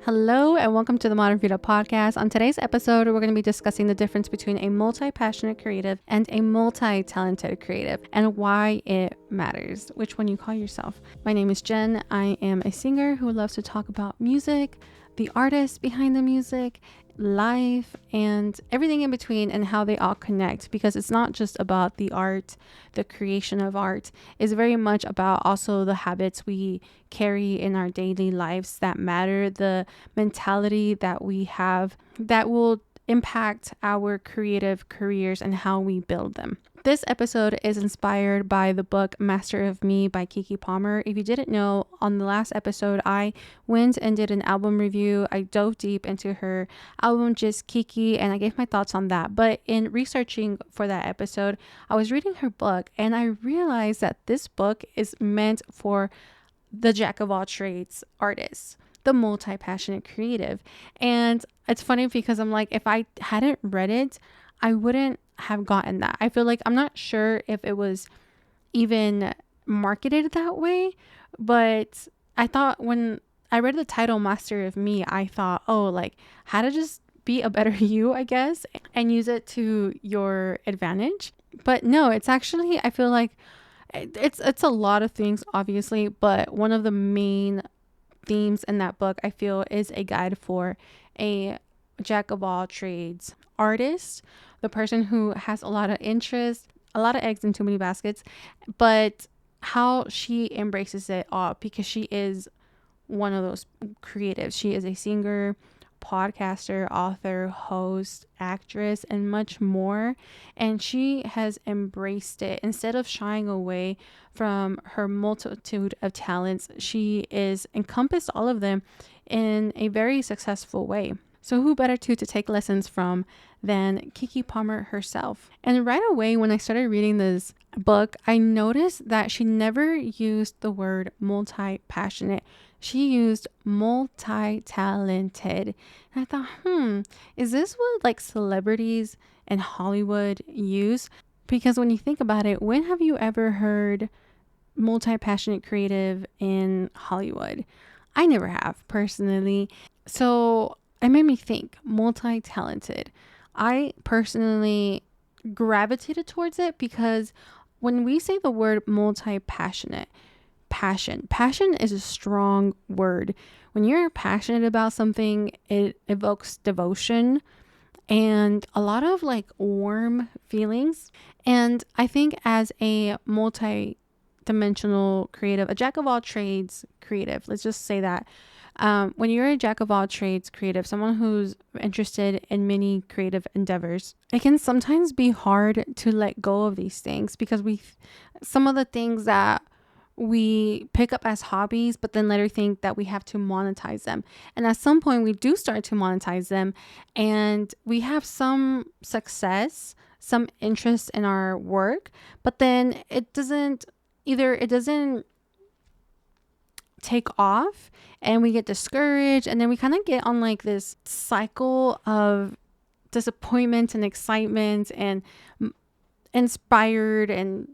Hello and welcome to the Modern Vita podcast. On today's episode, we're going to be discussing the difference between a multi-passionate creative and a multi-talented creative and why it matters, which one you call yourself. My name is Jen. I am a singer who loves to talk about music, the artists behind the music, life, and everything in between and how they all connect, because it's not just about the art, the creation of art. It's very much about also the habits we carry in our daily lives that matter, the mentality that we have that will impact our creative careers and how we build them. This episode is inspired by the book Master of Me by Keke Palmer. If you didn't know, on the last episode, I went and did an album review. I dove deep into her album, Just Keke, and I gave my thoughts on that. But in researching for that episode, I was reading her book and I realized that this book is meant for the jack of all trades artists, the multi-passionate creative. And it's funny because I'm like, if I hadn't read it, I wouldn't have gotten that. I feel like I'm not sure if it was even marketed that way, but I thought when I read the title Master of Me, I thought, oh, like how to just be a better you, I guess, and use it to your advantage. But no, it's actually, I feel like it's a lot of things, obviously, but one of the main themes in that book, I feel, is a guide for a jack of all trades artist, the person who has a lot of interest, a lot of eggs in too many baskets, but how she embraces it all, because she is one of those creatives. She is a singer, podcaster, author, host, actress, and much more. And she has embraced it. Instead of shying away from her multitude of talents, she is encompassed all of them in a very successful way. So who better to take lessons from than Keke Palmer herself? And right away, when I started reading this book, I noticed that she never used the word multi-passionate. She used multi-talented. And I thought, is this what like celebrities in Hollywood use? Because when you think about it, when have you ever heard multi-passionate creative in Hollywood? I never have, personally. So it made me think multi-talented. I personally gravitated towards it because when we say the word multi-passionate, passion is a strong word. When you're passionate about something, it evokes devotion and a lot of like warm feelings. And I think as a multi-dimensional creative, a jack of all trades creative, let's just say that, when you're a jack of all trades creative, someone who's interested in many creative endeavors, it can sometimes be hard to let go of these things because some of the things that we pick up as hobbies, but then later think that we have to monetize them. And at some point we do start to monetize them and we have some success, some interest in our work, but then it doesn't take off and we get discouraged, and then we kind of get on like this cycle of disappointment and excitement and inspired and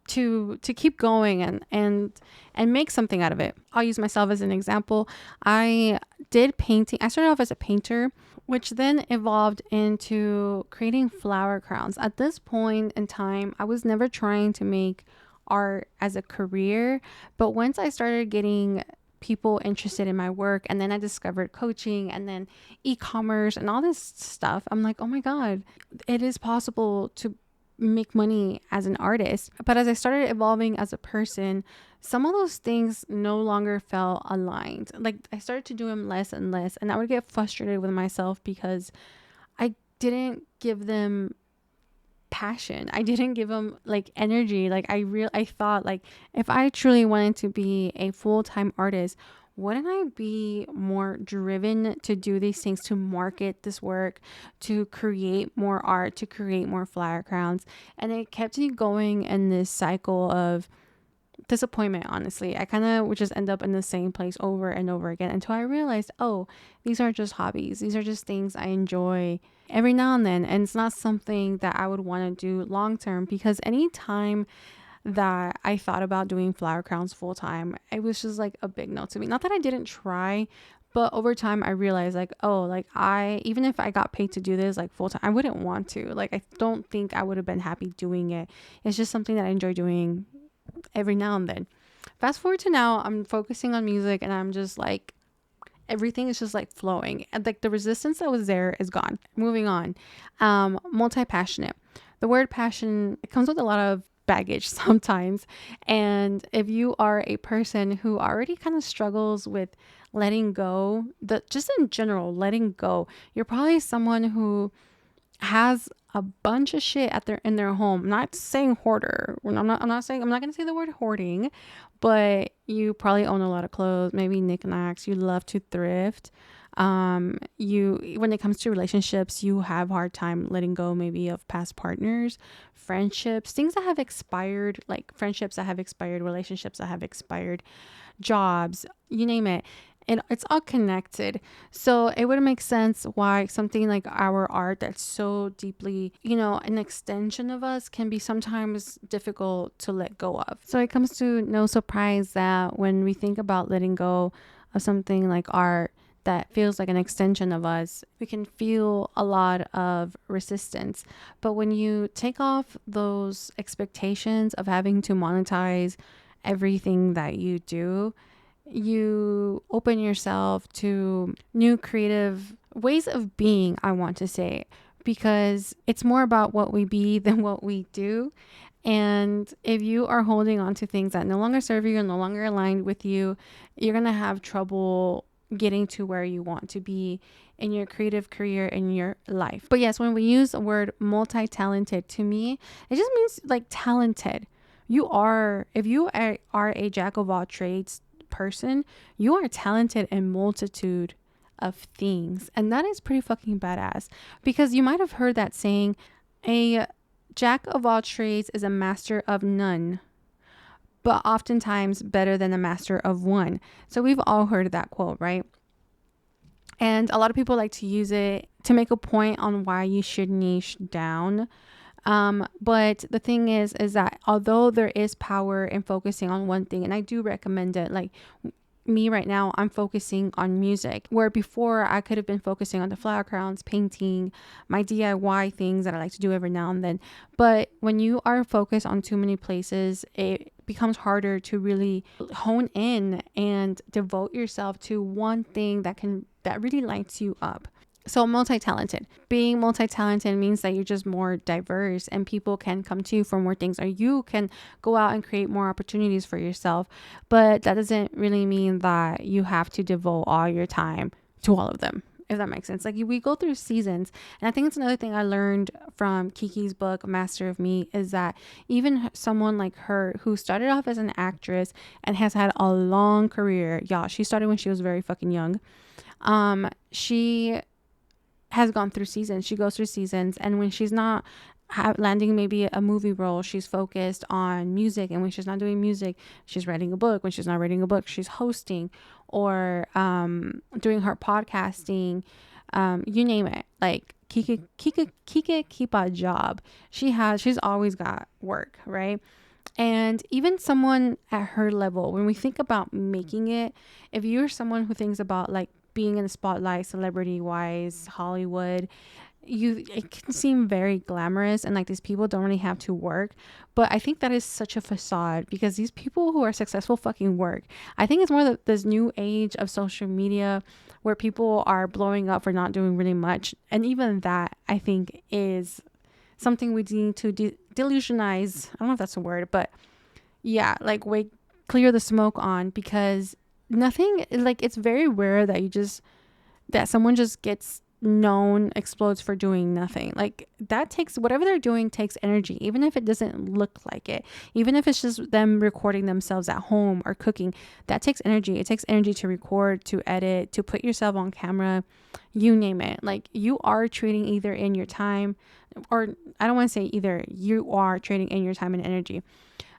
to keep going and make something out of it. I'll use myself as an example. I did painting. I started off as a painter, which then evolved into creating flower crowns. At this point in time, I was never trying to make art as a career, but once I started getting people interested in my work, and then I discovered coaching and then e-commerce and all this stuff, I'm like, oh my God, it is possible to make money as an artist. But as I started evolving as a person, some of those things no longer felt aligned. Like I started to do them less and less, and I would get frustrated with myself because I didn't give them passion. I didn't give them like energy. Like I thought, like, if I truly wanted to be a full-time artist, wouldn't I be more driven to do these things, to market this work, to create more art, to create more flower crowns? And it kept me going in this cycle of disappointment. Honestly, I kind of would just end up in the same place over and over again until I realized, oh, these are just hobbies. These are just things I enjoy every now and then, and it's not something that I would want to do long term, because anytime that I thought about doing flower crowns full time, it was just like a big no to me. Not that I didn't try, But over time, I realized like, oh, like even if I got paid to do this like full time, I wouldn't want to. Like, I don't think I would have been happy doing it. It's just something that I enjoy doing every now and then. Fast forward to now, I'm focusing on music and I'm just like, everything is just like flowing. And like the resistance that was there is gone. Moving on. Multi-passionate. The word passion, it comes with a lot of baggage sometimes. And if you are a person who already kind of struggles with letting go, just in general, letting go, you're probably someone who has a bunch of shit in their home. I'm not saying hoarder. I'm not going to say the word hoarding, but you probably own a lot of clothes, maybe knickknacks. You love to thrift. When it comes to relationships, you have a hard time letting go maybe of past partners, friendships, things that have expired, like friendships that have expired, relationships that have expired, jobs, you name it. It's all connected. So it would make sense why something like our art that's so deeply, an extension of us can be sometimes difficult to let go of. So it comes to no surprise that when we think about letting go of something like art that feels like an extension of us, we can feel a lot of resistance. But when you take off those expectations of having to monetize everything that you do, you open yourself to new creative ways of being, I want to say, because it's more about what we be than what we do. And if you are holding on to things that no longer serve you and no longer aligned with you, you're going to have trouble getting to where you want to be in your creative career, in your life. But yes, when we use the word multi-talented, to me, it just means like talented. If you are a jack of all trades person, you are talented in multitude of things. And that is pretty fucking badass, because you might have heard that saying, a jack of all trades is a master of none, but oftentimes better than a master of one. So we've all heard that quote, right? And a lot of people like to use it to make a point on why you should niche down. But the thing is that although there is power in focusing on one thing, and I do recommend it, like me right now, I'm focusing on music, where before I could have been focusing on the flower crowns, painting, my DIY things that I like to do every now and then. But when you are focused on too many places, it becomes harder to really hone in and devote yourself to one thing that really lights you up. So multi-talented. Being multi-talented means that you're just more diverse and people can come to you for more things, or you can go out and create more opportunities for yourself. But that doesn't really mean that you have to devote all your time to all of them, if that makes sense. Like, we go through seasons. And I think it's another thing I learned from Kiki's book, Master of Me, is that even someone like her, who started off as an actress and has had a long career, she started when she was very fucking young. She has gone through seasons. She goes through seasons, and when she's not landing maybe a movie role, she's focused on music. And when she's not doing music, she's writing a book. When she's not writing a book, she's hosting or doing her podcasting, you name it. Like Kika keep a job. She's always got work, right? And even someone at her level, when we think about making it, if you're someone who thinks about like being in the spotlight, celebrity wise, Hollywood, it can seem very glamorous and like these people don't really have to work. But I think that is such a facade, because these people who are successful fucking work. I think it's more this new age of social media where people are blowing up for not doing really much. And even that, I think, is something we need to delusionize. I don't know if that's a word, but yeah, like clear the smoke on, because nothing, like, it's very rare that someone just gets known, explodes for doing nothing. Like, that takes, whatever they're doing takes energy, even if it doesn't look like it, even if it's just them recording themselves at home or cooking. That takes energy. It takes energy to record, to edit, to put yourself on camera, you name it. Like, you are trading either in your time, or I don't want to say either, you are trading in your time and energy.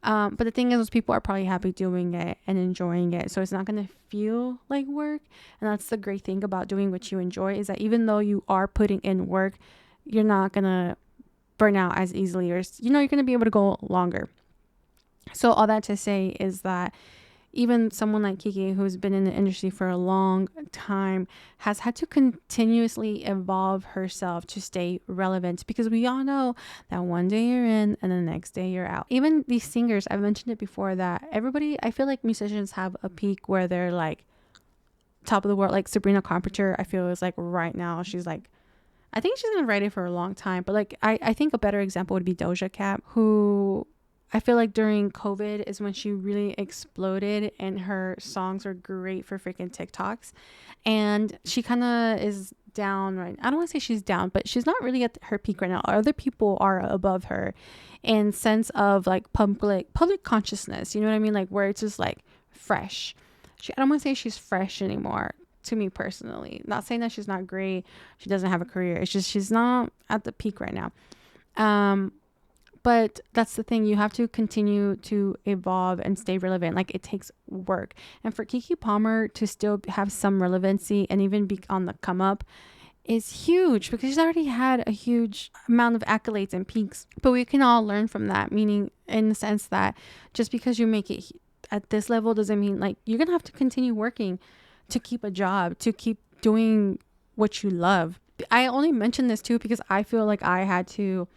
But the thing is, those people are probably happy doing it and enjoying it. So it's not going to feel like work. And that's the great thing about doing what you enjoy, is that even though you are putting in work, you're not going to burn out as easily, or, you're going to be able to go longer. So all that to say is that even someone like Kiki, who's been in the industry for a long time, has had to continuously evolve herself to stay relevant, because we all know that one day you're in and the next day you're out. Even these singers, I've mentioned it before, that everybody, I feel like musicians have a peak where they're like top of the world. Like Sabrina Carpenter, I feel is like right now, she's like, I think she's gonna write it for a long time, but like I think a better example would be Doja Cat, who I feel like during COVID is when she really exploded, and her songs are great for freaking TikToks. And she kind of is down right. I don't want to say she's down, but she's not really at her peak right now. Other people are above her in sense of like public consciousness. You know what I mean? Like where it's just like fresh. I don't want to say she's fresh anymore, to me personally. Not saying that she's not great. She doesn't have a career. It's just she's not at the peak right now. But that's the thing. You have to continue to evolve and stay relevant. Like it takes work. And for Keke Palmer to still have some relevancy and even be on the come up is huge, because she's already had a huge amount of accolades and peaks. But we can all learn from that, meaning in the sense that just because you make it at this level doesn't mean like you're going to have to continue working to keep a job, to keep doing what you love. I only mention this too because I feel like I had to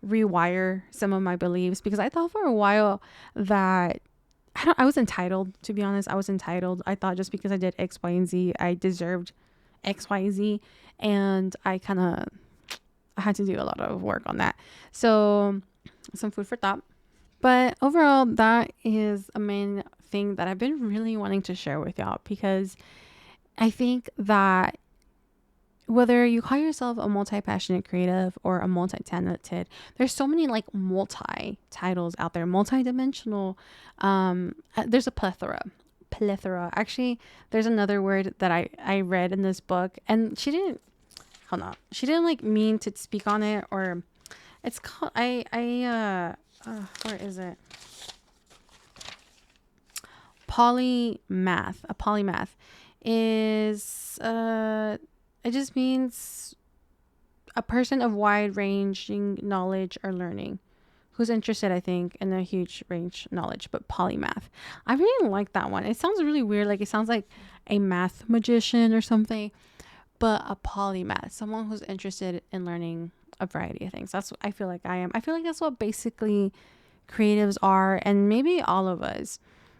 rewire some of my beliefs, because I thought for a while that I was entitled, to be honest. I was entitled. I thought just because I did X, Y, and Z, I deserved X, Y, Z. And I had to do a lot of work on that. So some food for thought. But overall, that is a main thing that I've been really wanting to share with y'all, because I think that whether you call yourself a multi-passionate creative or a multi-talented, there's so many like multi-titles out there, multi-dimensional. There's a plethora. Actually, there's another word that I read in this book, and she didn't like mean to speak on it, or it's called, where is it? Polymath. A polymath is, it just means a person of wide-ranging knowledge or learning, who's interested, I think, in a huge range knowledge. But polymath, I really like that one. It sounds really weird, like it sounds like a math magician or something. But a polymath, someone who's interested in learning a variety of things. That's what I feel like I am. I feel like that's what basically creatives are, and maybe all of us.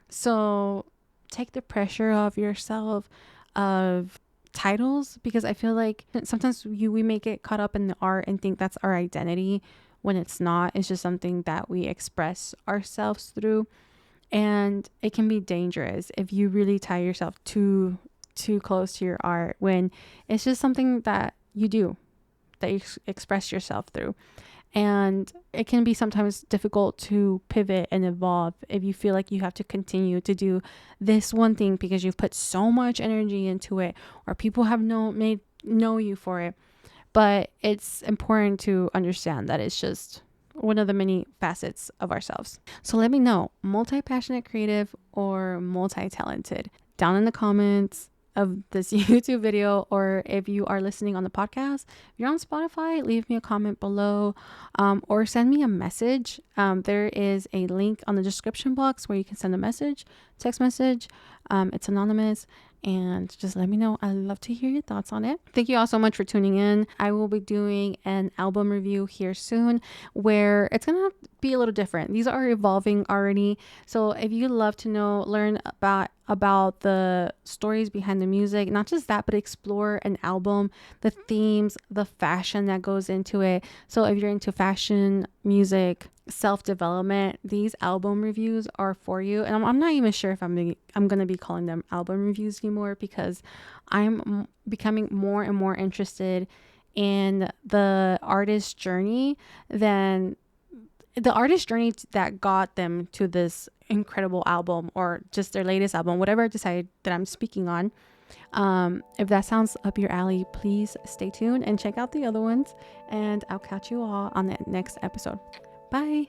So take the pressure off yourself of titles, because I feel like sometimes we may get caught up in the art and think that's our identity, when it's not. It's just something that we express ourselves through, and it can be dangerous if you really tie yourself too close to your art, when it's just something that you do, that you express yourself through. And it can be sometimes difficult to pivot and evolve if you feel like you have to continue to do this one thing because you've put so much energy into it, or people have know you for it. But it's important to understand that it's just one of the many facets of ourselves. So let me know, multi-passionate creative or multi-talented, down in the comments of this YouTube video, or if you are listening on the podcast, if you're on Spotify, leave me a comment below, or send me a message. There is a link on the description box where you can send a message, text message. It's anonymous, and just let me know. I'd love to hear your thoughts on it. Thank you all so much for tuning in. I will be doing an album review here soon, where it's gonna be a little different. These are evolving already. So if you love to learn about the stories behind the music, not just that, but explore an album, the themes, the fashion that goes into it. So if you're into fashion, music, self-development, these album reviews are for you. And I'm not even sure if I'm going to be calling them album reviews anymore, because I'm becoming more and more interested in the artist's journey than the artist journey that got them to this incredible album, or just their latest album, whatever I decide that I'm speaking on. If that sounds up your alley, please stay tuned and check out the other ones, and I'll catch you all on the next episode. Bye.